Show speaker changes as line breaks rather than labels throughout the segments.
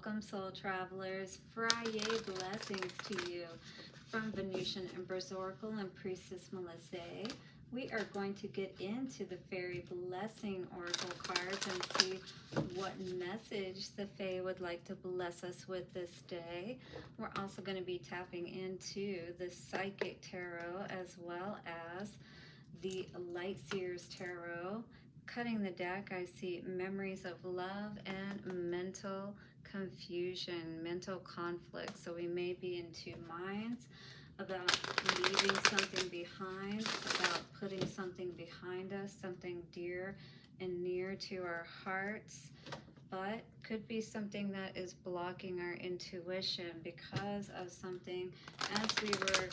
welcome, soul travelers. Friday blessings to you from Venusian Empress Oracle and Priestess Melissa. We are going to get into the Fairy Blessing Oracle cards and see what message the Fae would like to bless us with this day. We're also going to be tapping into the Psychic Tarot as well as the Light Seers Tarot. Cutting the deck, I see memories of love and mental confusion, mental conflict. So we may be in two minds about leaving something behind, about putting something behind us, something dear and near to our hearts, but could be something that is blocking our intuition because of something, as we were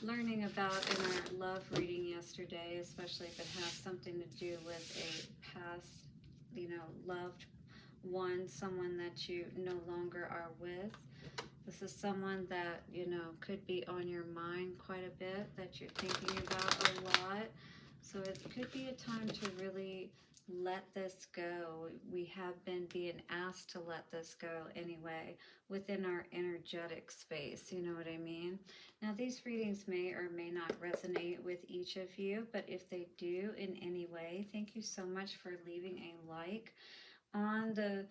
learning about in our love reading yesterday, especially if it has something to do with a past, loved one, someone that you no longer are with. This is someone that, could be on your mind quite a bit, that you're thinking about a lot. So it could be a time to really let this go. We have been being asked to let this go anyway within our energetic space, you know what I mean? Now these readings may or may not resonate with each of you, but if they do in any way, thank you so much for leaving a like on the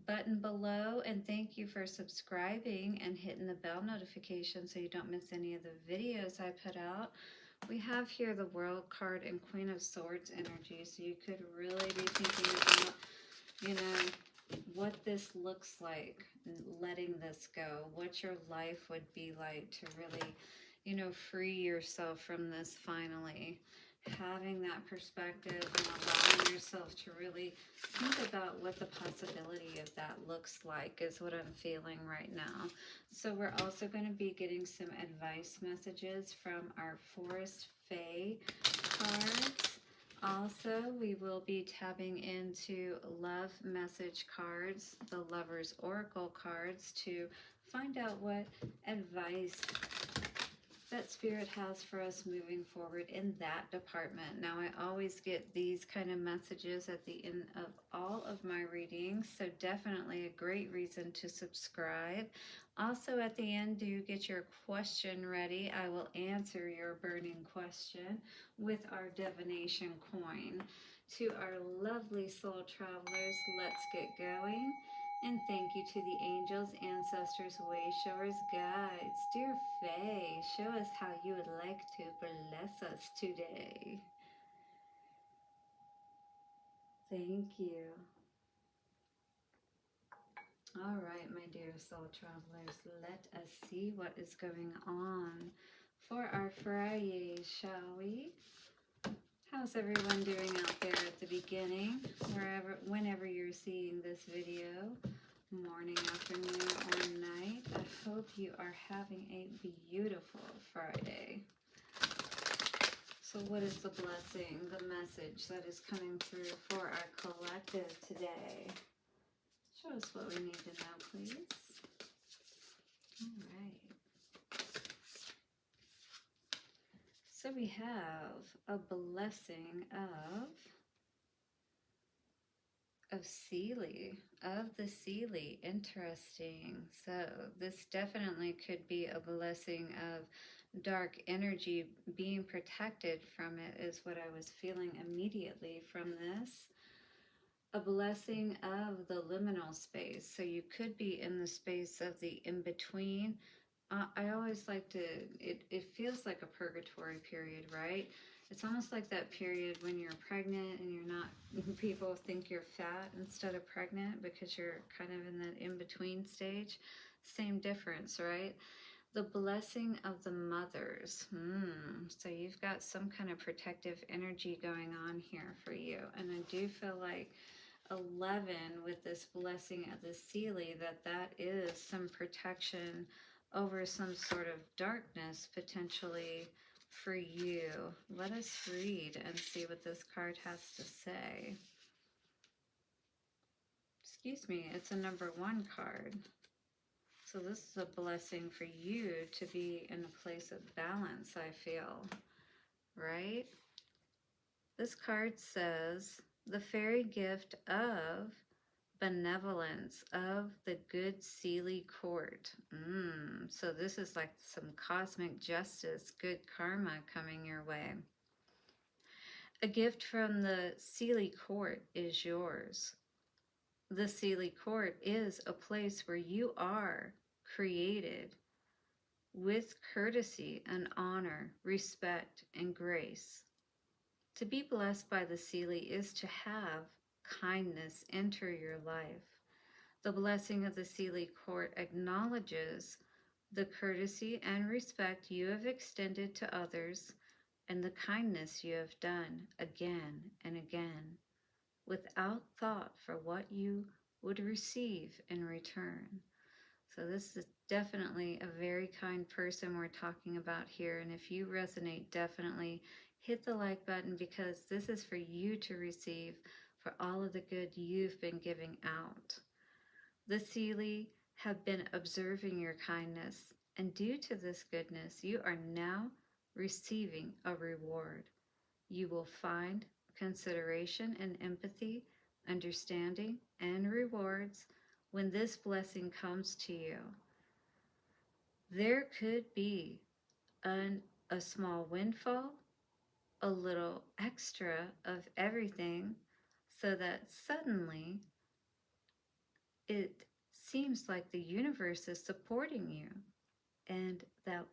button below, and thank you for subscribing and hitting the bell notification so you don't miss any of the videos I put out. We have here the World card and Queen of Swords energy, so you could really be thinking about, what this looks like, letting this go, what your life would be like to really, free yourself from this finally. Having that perspective and allowing yourself to really think about what the possibility of that looks like is what I'm feeling right now. So we're also going to be getting some advice messages from our Forest Fae cards. Also, we will be tapping into love message cards, the Lover's Oracle cards, to find out what advice that Spirit has for us moving forward in that department. Now, I always get these kind of messages at the end of all of my readings, so definitely a great reason to subscribe. Also, at the end, do get your question ready. I will answer your burning question with our divination coin. To our lovely soul travelers, let's get going. And thank you to the angels, ancestors, way showers, guides. Dear Fae, show us how you would like to bless us today. Thank you. All right, my dear soul travelers, let us see what is going on for our Friday, shall we? How's everyone doing out there at the beginning, whenever you're seeing this video? Morning, afternoon, or night. I hope you are having a beautiful Friday. So what is the blessing, the message that is coming through for our collective today? Show us what we need to know, please. All right. So we have a blessing of Seelie, of the Seelie. Interesting. So this definitely could be a blessing of dark energy being protected from it, is what I was feeling immediately from this. A blessing of the liminal space. So you could be in the space of the in-between. I always like to, it feels like a purgatory period, right? It's almost like that period when you're pregnant and you're not, people think you're fat instead of pregnant because you're kind of in that in-between stage. Same difference, right? The blessing of the mothers. So you've got some kind of protective energy going on here for you. And I do feel like 11 with this blessing of the Seelie, that is some protection over some sort of darkness potentially for you. Let us read and see what this card has to say. Excuse me, it's a number 1 card. So this is a blessing for you to be in a place of balance, I feel, right? This card says, the fairy gift of Benevolence of the good Seelie Court. So this is like some cosmic justice, good karma coming your way. A gift from the Seelie Court is yours. The Seelie Court is a place where you are created with courtesy and honor, respect, and grace. To be blessed by the Seelie is to have kindness enter your life. The blessing of the Seelie Court acknowledges the courtesy and respect you have extended to others and the kindness you have done again and again, without thought for what you would receive in return. So this is definitely a very kind person we're talking about here. And if you resonate, definitely hit the like button, because this is for you to receive for all of the good you've been giving out. The Seelie have been observing your kindness, and due to this goodness, you are now receiving a reward. You will find consideration and empathy, understanding, and rewards when this blessing comes to you. There could be a small windfall, a little extra of everything, so that suddenly it seems like the universe is supporting you, and that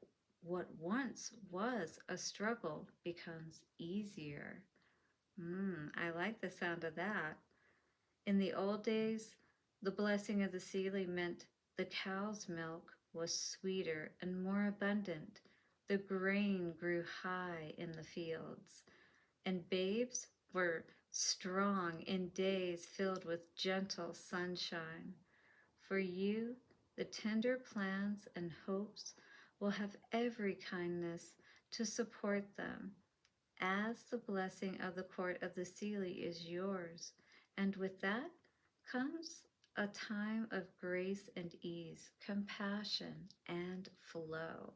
what once was a struggle becomes easier. I like the sound of that. In the old days, the blessing of the Seelie meant the cow's milk was sweeter and more abundant. The grain grew high in the fields, and babes were strong in days filled with gentle sunshine. For you, the tender plans and hopes will have every kindness to support them, as the blessing of the court of the Seelie is yours, and with that comes a time of grace and ease, compassion, and flow.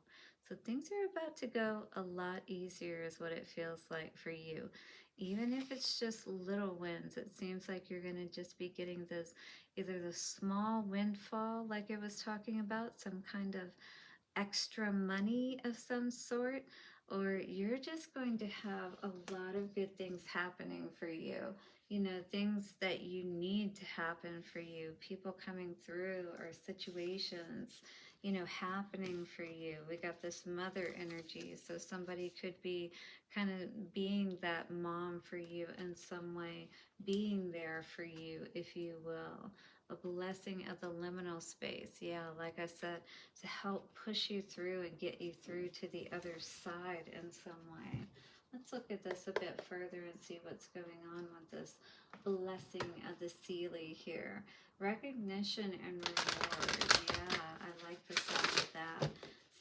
So things are about to go a lot easier is what it feels like for you. Even if it's just little wins, it seems like you're going to just be getting those, either the small windfall like I was talking about, some kind of extra money of some sort, or you're just going to have a lot of good things happening for you. You know, things that you need to happen for you, people coming through, or situations, you know, happening for you. We got this mother energy, so somebody could be kind of being that mom for you in some way, being there for you, if you will. A blessing of the liminal space. Yeah, like I said, to help push you through and get you through to the other side in some way. Let's look at this a bit further and see what's going on with this blessing of the Seelie here. Recognition and reward. Yeah, I like the sound of that.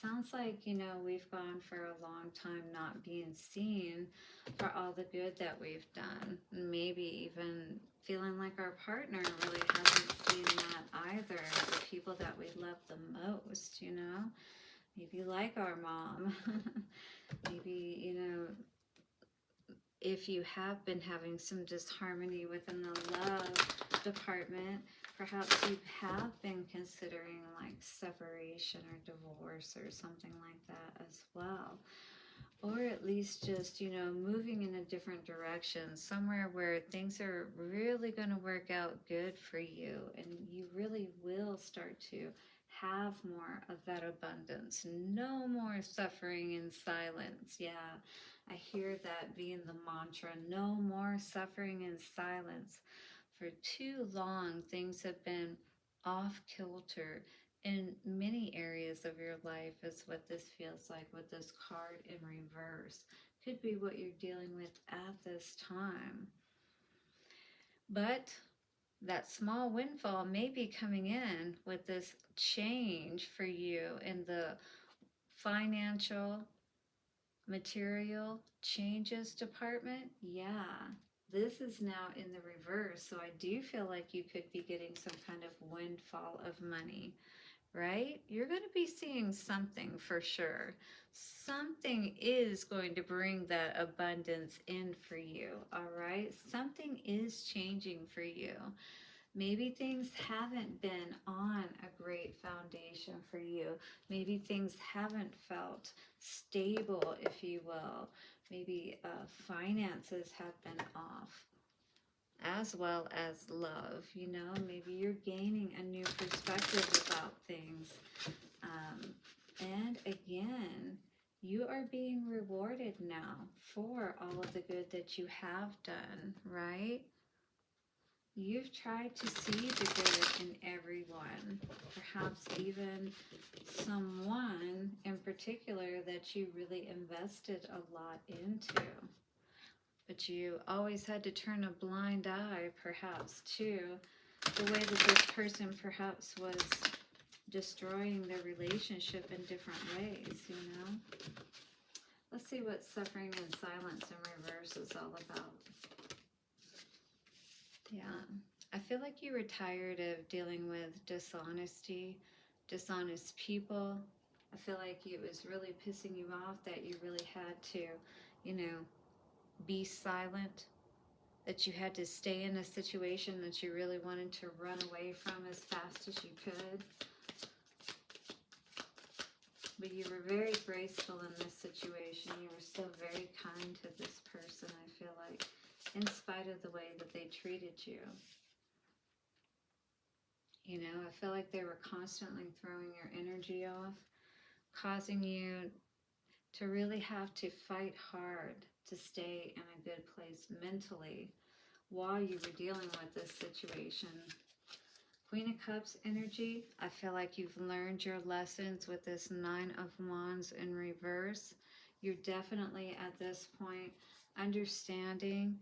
Sounds like, you know, we've gone for a long time not being seen for all the good that we've done. Maybe even feeling like our partner really hasn't seen that either. The people that we love the most, you know. Maybe like our mom. Maybe, you know, if you have been having some disharmony within the love department, perhaps you have been considering like separation or divorce or something like that as well. Or at least just, you know, moving in a different direction, somewhere where things are really going to work out good for you, and you really will start to have more of that abundance. No more suffering in silence. Yeah, I hear that being the mantra. No more suffering in silence. For too long, things have been off kilter in many areas of your life, is what this feels like with this card in reverse. Could be what you're dealing with at this time. But that small windfall may be coming in with this change for you in the financial, material changes department. Yeah, this is now in the reverse. So I do feel like you could be getting some kind of windfall of money, right? You're going to be seeing something for sure. Something is going to bring that abundance in for you, all right? Something is changing for you. Maybe things haven't been on a great foundation for you. Maybe things haven't felt stable, if you will. Maybe finances have been off, as well as love. You know, maybe you're gaining a new perspective about things. And again, you are being rewarded now for all of the good that you have done, right? You've tried to see the good in everyone, perhaps even someone in particular that you really invested a lot into. But you always had to turn a blind eye, perhaps, to the way that this person perhaps was destroying their relationship in different ways, you know? Let's see what suffering in silence in reverse is all about. Yeah. I feel like you were tired of dealing with dishonesty, dishonest people. I feel like it was really pissing you off that you really had to, you know, be silent, that you had to stay in a situation that you really wanted to run away from as fast as you could. But you were very graceful in this situation. You were still very kind to this person, I feel like, in spite of the way that they treated you. You know, I feel like they were constantly throwing your energy off, causing you to really have to fight hard to stay in a good place mentally while you were dealing with this situation. Queen of Cups energy, I feel like you've learned your lessons with this Nine of Wands in reverse. You're definitely at this point understanding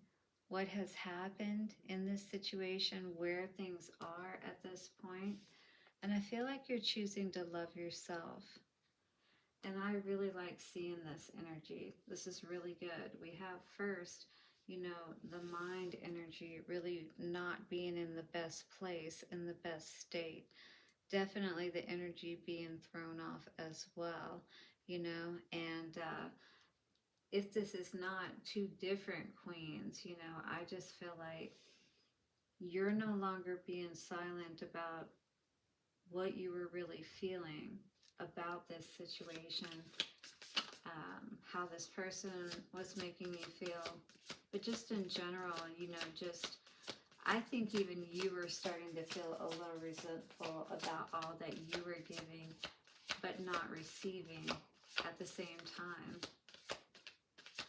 what has happened in this situation, where things are at this point. And I feel like you're choosing to love yourself. And I really like seeing this energy. This is really good. We have first, you know, the mind energy really not being in the best place, in the best state. Definitely the energy being thrown off as well, you know. And if this is not two different queens, you know, I just feel like you're no longer being silent about what you were really feeling about this situation, how this person was making you feel, but just in general, you know, just, I think even you were starting to feel a little resentful about all that you were giving, but not receiving at the same time.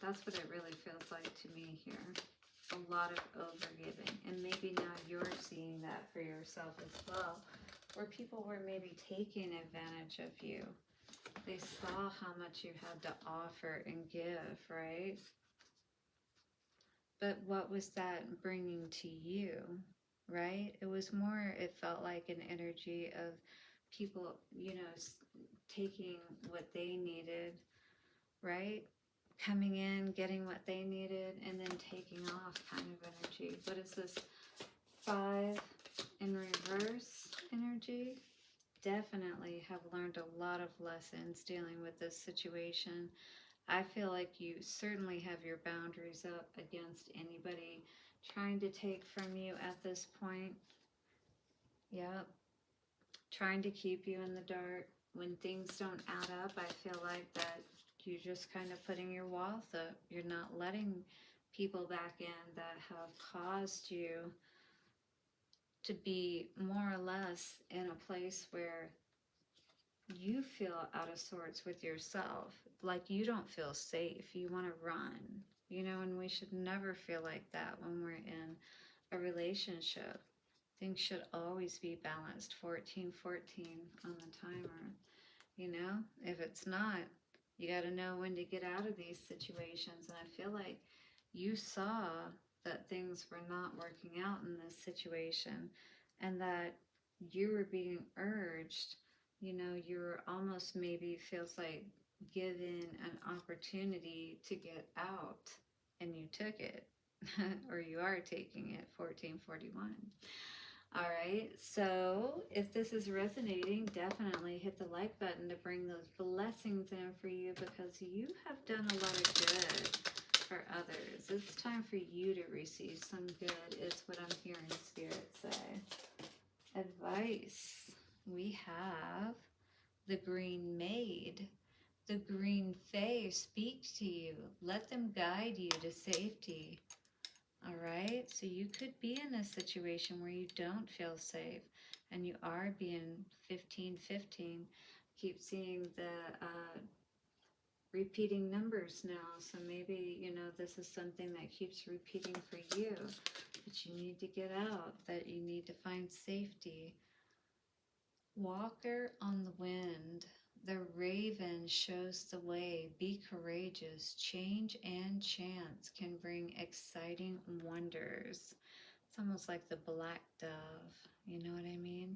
That's what it really feels like to me here. A lot of overgiving. And maybe now you're seeing that for yourself as well, where people were maybe taking advantage of you. They saw how much you had to offer and give, right? But what was that bringing to you, right? It was more, it felt like an energy of people, you know, taking what they needed, right? Coming in, getting what they needed, and then taking off kind of energy. What is this? 5 in reverse energy? Definitely have learned a lot of lessons dealing with this situation. I feel like you certainly have your boundaries up against anybody trying to take from you at this point. Yep. Trying to keep you in the dark. When things don't add up, I feel like that you're just kind of putting your walls up. You're not letting people back in that have caused you to be more or less in a place where you feel out of sorts with yourself, like you don't feel safe, you want to run, you know, and we should never feel like that when we're in a relationship. Things should always be balanced. 1414 on the timer, you know. If it's not, you got to know when to get out of these situations. And I feel like you saw that things were not working out in this situation, and that you were being urged, you know, you're almost, maybe feels like, given an opportunity to get out, and you took it. Or you are taking it. 1441. All right, so if this is resonating, definitely hit the like button to bring those blessings in for you, because you have done a lot of good. for others. It's time for you to receive some good, is what I'm hearing Spirit say. Advice. We have the Green Maid. The Green Fae speak to you. Let them guide you to safety. All right? So you could be in a situation where you don't feel safe and you are being 15-15. Keep seeing the repeating numbers now. So maybe, you know, this is something that keeps repeating for you. That you need to get out. That you need to find safety. Walker on the wind. The raven shows the way. Be courageous. Change and chance can bring exciting wonders. It's almost like the black dove. You know what I mean?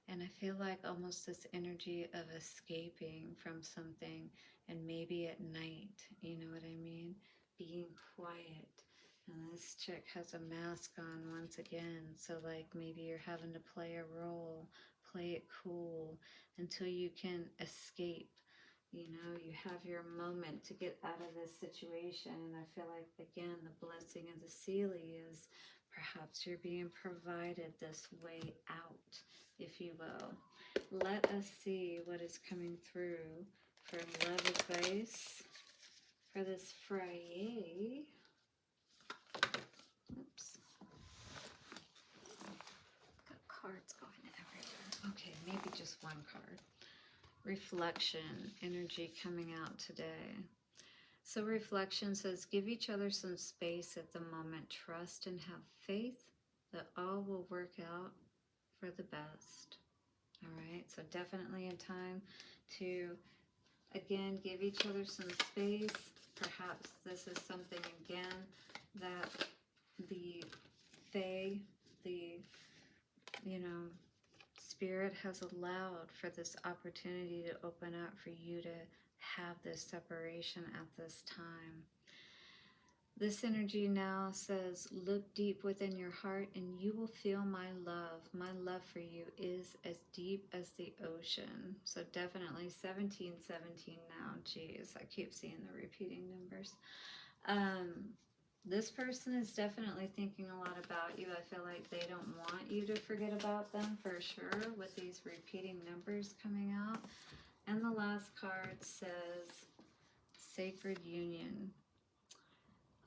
And I feel like almost this energy of escaping from something, and maybe at night. You know what I mean? Being quiet. And this chick has a mask on once again. So like maybe you're having to play a role. Play it cool until you can escape. You know, you have your moment to get out of this situation. And I feel like, again, the blessing of the Seelie is perhaps you're being provided this way out, if you will. Let us see what is coming through for love advice for this Friday. Oops. Got cards going everywhere. Okay, maybe just one card. Reflection, energy coming out today. So reflection says, give each other some space at the moment. Trust and have faith that all will work out for the best. All right, so definitely a time to, again, give each other some space. Perhaps this is something, again, that the Fae, the, you know, Spirit has allowed for this opportunity to open up for you to have this separation at this time. This energy now says, look deep within your heart and you will feel my love. My love for you is as deep as the ocean. So definitely 1717 now. Geez, I keep seeing the repeating numbers. This person is definitely thinking a lot about you. I feel like they don't want you to forget about them for sure with these repeating numbers coming out. And the last card says, Sacred Union.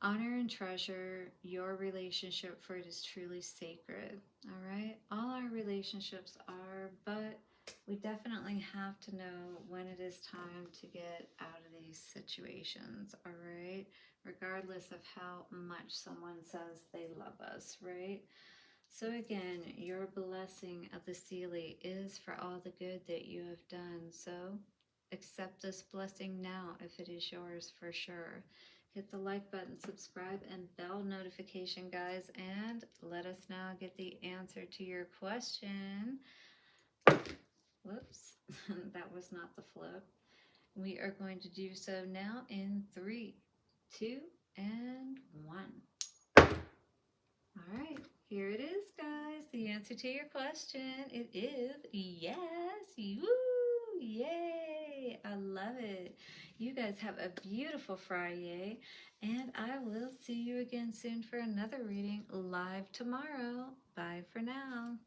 Honor and treasure your relationship, for it is truly sacred. All right? All our relationships are, but we definitely have to know when it is time to get out of these situations. All right? Regardless of how much someone says they love us, right? So again, your blessing of the Seelie is for all the good that you have done. So accept this blessing now if it is yours for sure. Hit the like button, subscribe, and bell notification, guys. And let us now get the answer to your question. Whoops, that was not the flip. We are going to do so now in 3, 2, and 1. All right, here it is, guys. The answer to your question, it is yes. Woo! Yay! I love it. You guys have a beautiful Friday, and I will see you again soon for another reading live tomorrow. Bye for now.